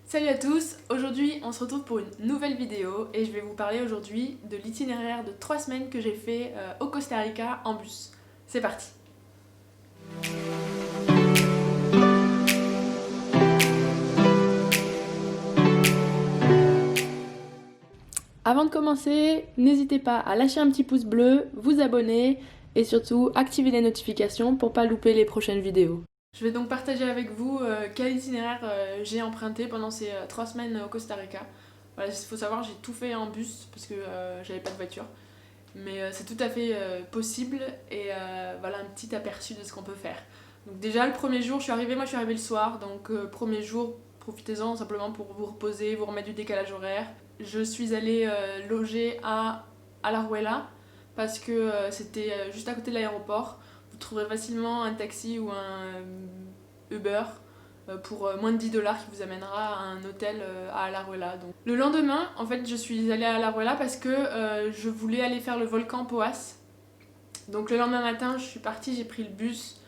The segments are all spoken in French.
Salut à tous, aujourd'hui on se retrouve pour une nouvelle vidéo et je vais vous parler aujourd'hui de l'itinéraire de 3 semaines que j'ai fait au Costa Rica en bus. C'est parti. Avant de commencer, n'hésitez pas à lâcher un petit pouce bleu, vous abonner et surtout activer les notifications pour pas louper les prochaines vidéos. Je vais donc partager avec vous quel itinéraire j'ai emprunté pendant ces 3 semaines au Costa Rica. Voilà, il faut savoir, j'ai tout fait en bus parce que j'avais pas de voiture. Mais c'est tout à fait possible et voilà un petit aperçu de ce qu'on peut faire. Donc déjà le premier jour, je suis arrivée le soir, donc premier jour, profitez-en simplement pour vous reposer, vous remettre du décalage horaire. Je suis allée loger à Alajuela parce que c'était juste à côté de l'aéroport. Vous trouverez facilement un taxi ou un Uber pour moins de 10 $ qui vous amènera à un hôtel à Alajuela. Donc, le lendemain, en fait, je suis allée à Alajuela parce que je voulais aller faire le volcan Poas. Donc le lendemain matin, je suis partie, j'ai pris le bus.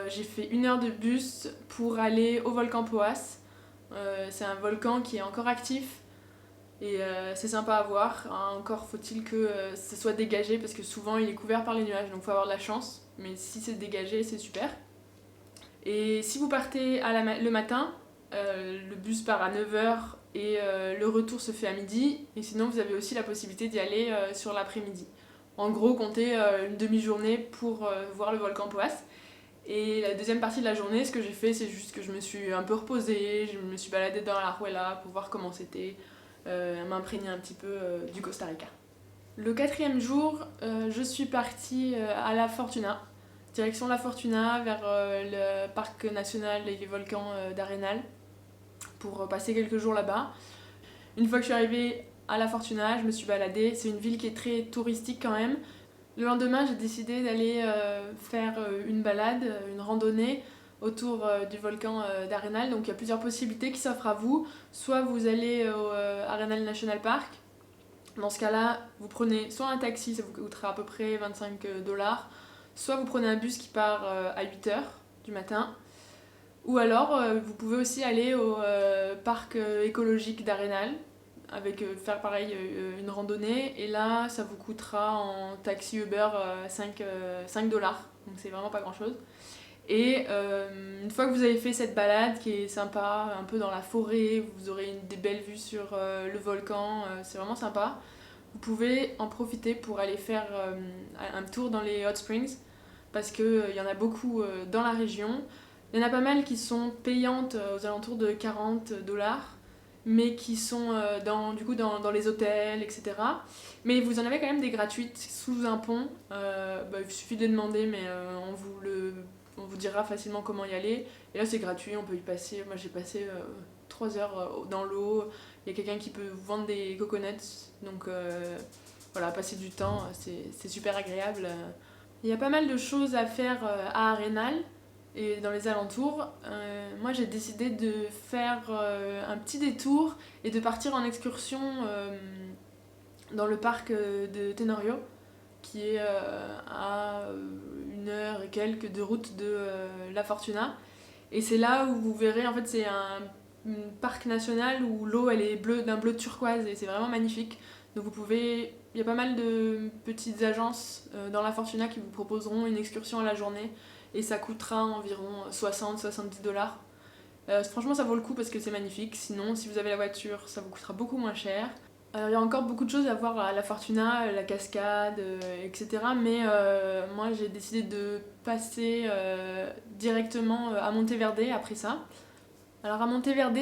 J'ai fait 1 heure de bus pour aller au volcan Poas. C'est un volcan qui est encore actif et c'est sympa à voir. Encore faut-il que ce soit dégagé parce que souvent il est couvert par les nuages, donc il faut avoir de la chance. Mais si c'est dégagé, c'est super. Et si vous partez le matin, le bus part à 9 h et le retour se fait à midi. Et sinon, vous avez aussi la possibilité d'y aller sur l'après-midi. En gros, comptez une demi-journée pour voir le volcan Poas. Et la deuxième partie de la journée, ce que j'ai fait, c'est juste que je me suis un peu reposée, je me suis baladée dans la Ruela pour voir comment c'était, m'imprégner un petit peu du Costa Rica. Le quatrième jour, je suis partie à La Fortuna, direction La Fortuna vers le parc national et les volcans d'Arenal pour passer quelques jours là-bas. Une fois que je suis arrivée à La Fortuna, je me suis baladée. C'est une ville qui est très touristique quand même. Le lendemain, j'ai décidé d'aller faire une balade, une randonnée autour du volcan d'Arenal. Donc il y a plusieurs possibilités qui s'offrent à vous. Soit vous allez au Arenal National Park. Dans ce cas-là, vous prenez soit un taxi, ça vous coûtera à peu près 25 $, soit vous prenez un bus qui part à 8 h du matin, ou alors vous pouvez aussi aller au parc écologique d'Arenal, avec faire pareil une randonnée, et là ça vous coûtera en taxi Uber 5 $, donc c'est vraiment pas grand-chose. Et une fois que vous avez fait cette balade qui est sympa, un peu dans la forêt, vous aurez des belles vues sur le volcan, c'est vraiment sympa. Vous pouvez en profiter pour aller faire un tour dans les hot springs parce qu'il y en a beaucoup dans la région. Il y en a pas mal qui sont payantes aux alentours de 40 $, mais qui sont dans les hôtels, etc. Mais vous en avez quand même des gratuites sous un pont. Il suffit de demander, mais on vous dira facilement comment y aller. Et là, c'est gratuit, on peut y passer. Moi, j'ai passé 3 heures dans l'eau. Il y a quelqu'un qui peut vous vendre des coconuts. Donc, voilà, passer du temps, c'est super agréable. Il y a pas mal de choses à faire à Arenal et dans les alentours. Moi, j'ai décidé de faire un petit détour et de partir en excursion dans le parc de Tenorio, qui est à 1 heure et quelques de route de La Fortuna. Et c'est là où vous verrez, en fait, c'est un parc national où l'eau elle est bleue, d'un bleu turquoise et c'est vraiment magnifique. Donc vous pouvez, il y a pas mal de petites agences dans La Fortuna qui vous proposeront une excursion à la journée et ça coûtera environ 60-70 $. Franchement ça vaut le coup parce que c'est magnifique. Sinon si vous avez la voiture ça vous coûtera beaucoup moins cher. Il y a encore beaucoup de choses à voir à La Fortuna, la cascade, etc. Mais moi j'ai décidé de passer directement à Monteverde après ça. Alors à Monteverde,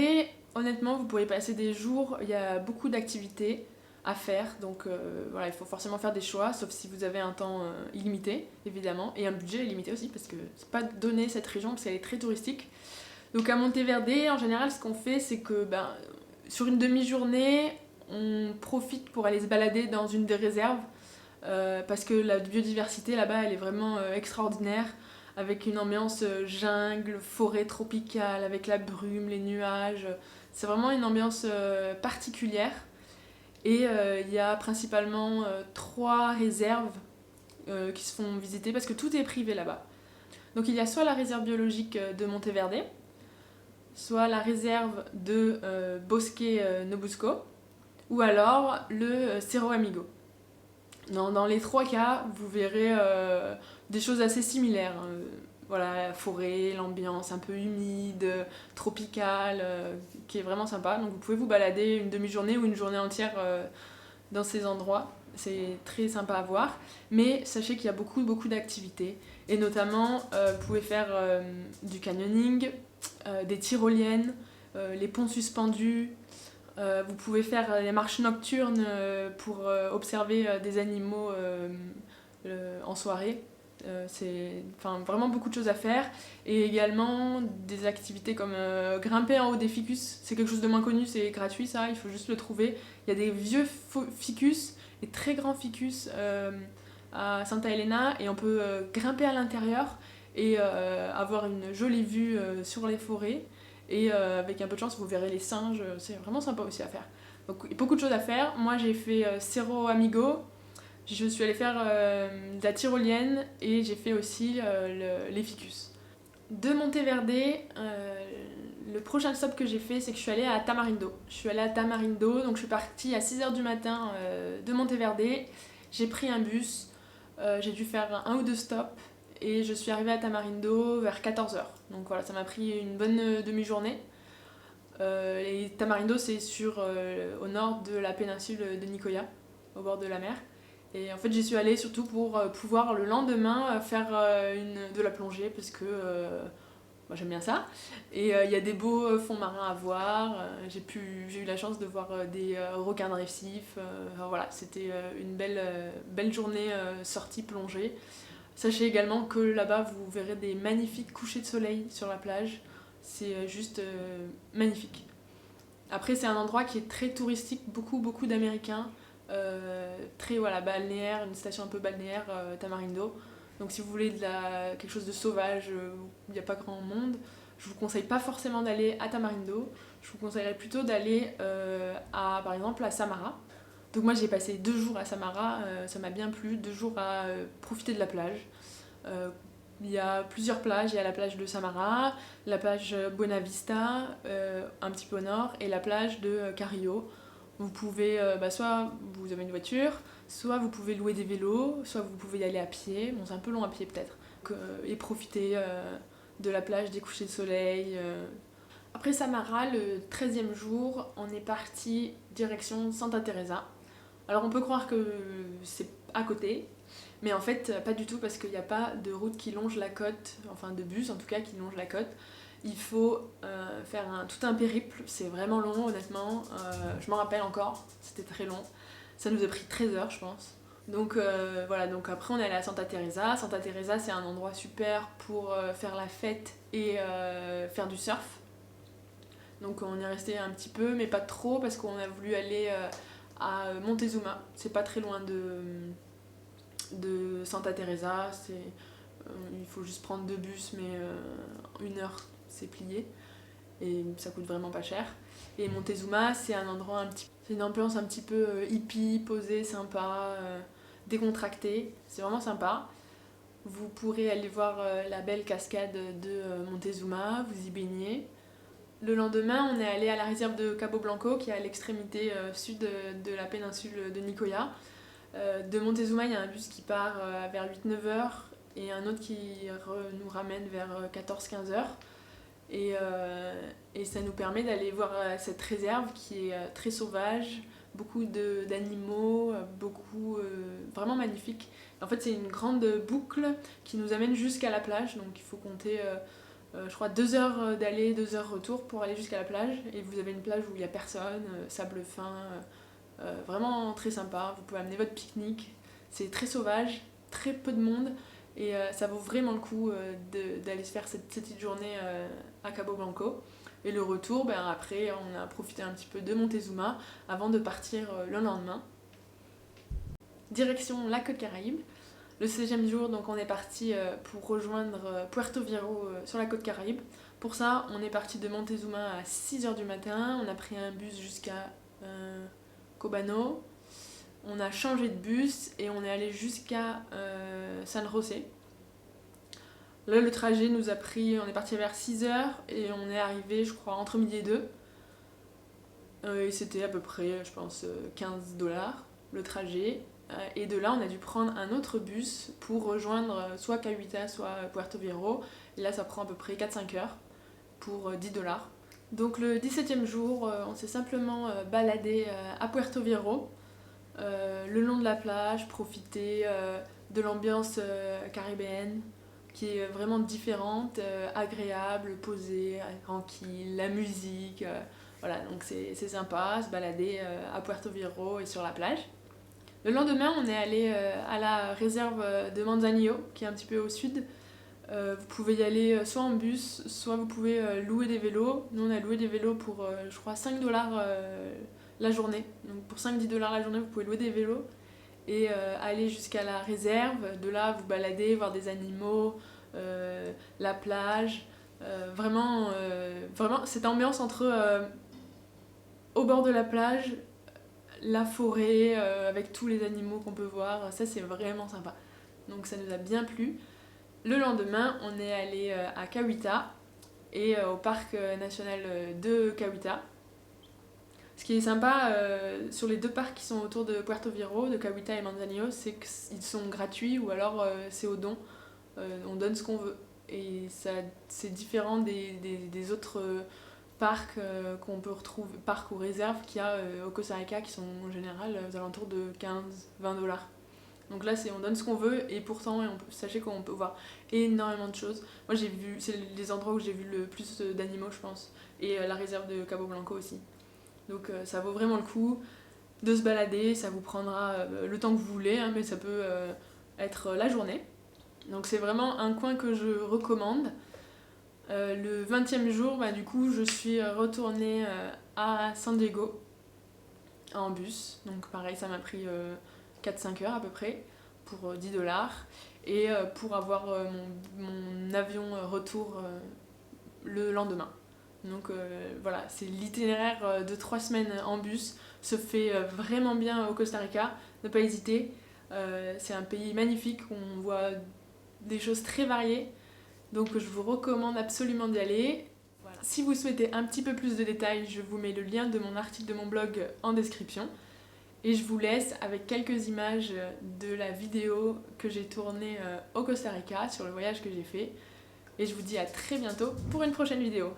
honnêtement, vous pourrez passer des jours, il y a beaucoup d'activités à faire, donc voilà, il faut forcément faire des choix, sauf si vous avez un temps illimité, évidemment, et un budget illimité aussi, parce que c'est pas donné cette région, parce qu'elle est très touristique. Donc à Monteverde, en général, ce qu'on fait, c'est que sur une demi-journée, on profite pour aller se balader dans une des réserves, parce que la biodiversité là-bas, elle est vraiment extraordinaire avec une ambiance jungle, forêt tropicale, avec la brume, les nuages. C'est vraiment une ambiance particulière. Et il y a principalement 3 réserves qui se font visiter parce que tout est privé là-bas. Donc il y a soit la réserve biologique de Monteverde, soit la réserve de Bosque Nobusco, ou alors le Cerro Amigo. Dans les trois cas, vous verrez des choses assez similaires. Voilà, la forêt, l'ambiance un peu humide, tropicale, qui est vraiment sympa. Donc vous pouvez vous balader une demi-journée ou une journée entière dans ces endroits. C'est très sympa à voir. Mais sachez qu'il y a beaucoup d'activités. Et notamment, vous pouvez faire du canyoning, des tyroliennes, les ponts suspendus. Vous pouvez faire les marches nocturnes pour observer des animaux en soirée. C'est vraiment beaucoup de choses à faire. Et également des activités comme grimper en haut des ficus. C'est quelque chose de moins connu, c'est gratuit ça, il faut juste le trouver. Il y a des vieux ficus, des très grands ficus à Santa Elena, et on peut grimper à l'intérieur et avoir une jolie vue sur les forêts. Et avec un peu de chance, vous verrez les singes, c'est vraiment sympa aussi à faire. Donc il y a beaucoup de choses à faire. Moi j'ai fait Cerro Amigo, je suis allée faire de la tyrolienne et j'ai fait aussi les ficus. De Monteverde, le prochain stop que j'ai fait, c'est que je suis allée à Tamarindo. Je suis allée à Tamarindo, donc je suis partie à 6h du matin de Monteverde. J'ai pris un bus, j'ai dû faire un ou deux stops et je suis arrivée à Tamarindo vers 14h. Donc voilà, ça m'a pris une bonne demi-journée. Et Tamarindo, c'est au nord de la péninsule de Nicoya, au bord de la mer. Et en fait, j'y suis allée surtout pour pouvoir le lendemain faire de la plongée, parce que moi j'aime bien ça. Et il y a des beaux fonds marins à voir. J'ai eu la chance de voir des requins de récif. Voilà, c'était une belle journée sortie plongée. Sachez également que là-bas, vous verrez des magnifiques couchers de soleil sur la plage. C'est juste magnifique. Après, c'est un endroit qui est très touristique, beaucoup d'Américains. Très balnéaire, une station un peu balnéaire, Tamarindo. Donc si vous voulez quelque chose de sauvage, où il n'y a pas grand monde, je vous conseille pas forcément d'aller à Tamarindo. Je vous conseillerais plutôt d'aller par exemple à Samara. Donc moi j'ai passé 2 jours à Samara, ça m'a bien plu, 2 jours à profiter de la plage. Il y a plusieurs plages, il y a la plage de Samara, la plage Buena Vista, un petit peu au nord, et la plage de Carrillo. Vous pouvez, soit vous avez une voiture, soit vous pouvez louer des vélos, soit vous pouvez y aller à pied, bon c'est un peu long à pied peut-être, et profiter de la plage, des couchers de soleil. Après Samara, le 13e jour, on est parti direction Santa Teresa. Alors on peut croire que c'est à côté, mais en fait pas du tout, parce qu'il n'y a pas de route qui longe la côte, enfin de bus en tout cas qui longe la côte. Il faut faire tout un périple, c'est vraiment long honnêtement, je m'en rappelle encore, c'était très long. Ça nous a pris 13 heures je pense. Donc voilà, donc après on est allé à Santa Teresa. Santa Teresa c'est un endroit super pour faire la fête et faire du surf. Donc on est resté un petit peu, mais pas trop, parce qu'on a voulu aller à Montezuma. C'est pas très loin de Santa Teresa. Il faut juste prendre 2 bus, mais 1 heure c'est plié. Et ça coûte vraiment pas cher. Et Montezuma, c'est c'est une ambiance un petit peu hippie, posée, sympa, décontractée. C'est vraiment sympa. Vous pourrez aller voir la belle cascade de Montezuma, vous y baigner. Le lendemain, on est allé à la réserve de Cabo Blanco, qui est à l'extrémité sud de la péninsule de Nicoya. De Montezuma, il y a un bus qui part vers 8-9 h et un autre qui nous ramène vers 14-15 h. Et ça nous permet d'aller voir cette réserve qui est très sauvage, beaucoup d'animaux, vraiment magnifique. En fait, c'est une grande boucle qui nous amène jusqu'à la plage, donc il faut compter je crois 2 heures d'aller, 2 heures retour pour aller jusqu'à la plage. Et vous avez une plage où il n'y a personne, sable fin, vraiment très sympa. Vous pouvez amener votre pique-nique. C'est très sauvage, très peu de monde, et ça vaut vraiment le coup d'aller se faire cette petite journée à Cabo Blanco. Et le retour, après on a profité un petit peu de Montezuma avant de partir le lendemain. Direction la Côte Caraïbe. Le 16e jour, donc on est parti pour rejoindre Puerto Viejo sur la côte Caraïbe. Pour ça, on est parti de Montezuma à 6h du matin, on a pris un bus jusqu'à Cobano, on a changé de bus et on est allé jusqu'à San José. Là le trajet nous a pris, on est parti vers 6h et on est arrivé je crois entre midi et 2. Et c'était à peu près je pense $15 le trajet. Et de là on a dû prendre un autre bus pour rejoindre soit Cahuita soit Puerto Viejo. Et là ça prend à peu près 4-5 heures pour $10. Donc le 17e jour on s'est simplement baladé à Puerto Viejo. Le long de la plage, profiter de l'ambiance caribéenne qui est vraiment différente, agréable, posée, tranquille, la musique, voilà, donc c'est sympa, se balader à Puerto Viejo et sur la plage. Le lendemain, on est allé à la réserve de Manzanillo, qui est un petit peu au sud. Vous pouvez y aller soit en bus, soit vous pouvez louer des vélos. Nous, on a loué des vélos pour, je crois, $5 la journée. Donc pour 5-10 $ la journée, vous pouvez louer des vélos et aller jusqu'à la réserve. De là, vous balader, voir des animaux, la plage. Vraiment, cette ambiance entre au bord de la plage, la forêt, avec tous les animaux qu'on peut voir, ça c'est vraiment sympa. Donc ça nous a bien plu. Le lendemain, on est allé à Cahuita et au parc national de Cahuita. Ce qui est sympa sur les deux parcs qui sont autour de Puerto Viejo, de Cahuita et Manzanillo, c'est qu'ils sont gratuits ou alors c'est au don. On donne ce qu'on veut. Et c'est différent des autres parcs qu'on peut retrouver, parcs ou réserves qu'il y a au Costa Rica qui sont en général aux alentours de 15-20 $. Donc là, on donne ce qu'on veut et pourtant, sachez qu'on peut voir énormément de choses. Moi, c'est les endroits où j'ai vu le plus d'animaux, je pense. Et la réserve de Cabo Blanco aussi. Donc ça vaut vraiment le coup de se balader, ça vous prendra le temps que vous voulez, hein, mais ça peut être la journée. Donc c'est vraiment un coin que je recommande. Le 20e jour, du coup, je suis retournée à San Diego en bus. Donc pareil, ça m'a pris 4-5 heures à peu près pour $10. Et pour avoir mon avion retour le lendemain. Donc voilà, c'est l'itinéraire de 3 semaines en bus, se fait vraiment bien au Costa Rica, ne pas hésiter. C'est un pays magnifique, on voit des choses très variées, donc je vous recommande absolument d'y aller. Voilà. Si vous souhaitez un petit peu plus de détails, je vous mets le lien de mon article de mon blog en description. Et je vous laisse avec quelques images de la vidéo que j'ai tournée au Costa Rica sur le voyage que j'ai fait. Et je vous dis à très bientôt pour une prochaine vidéo.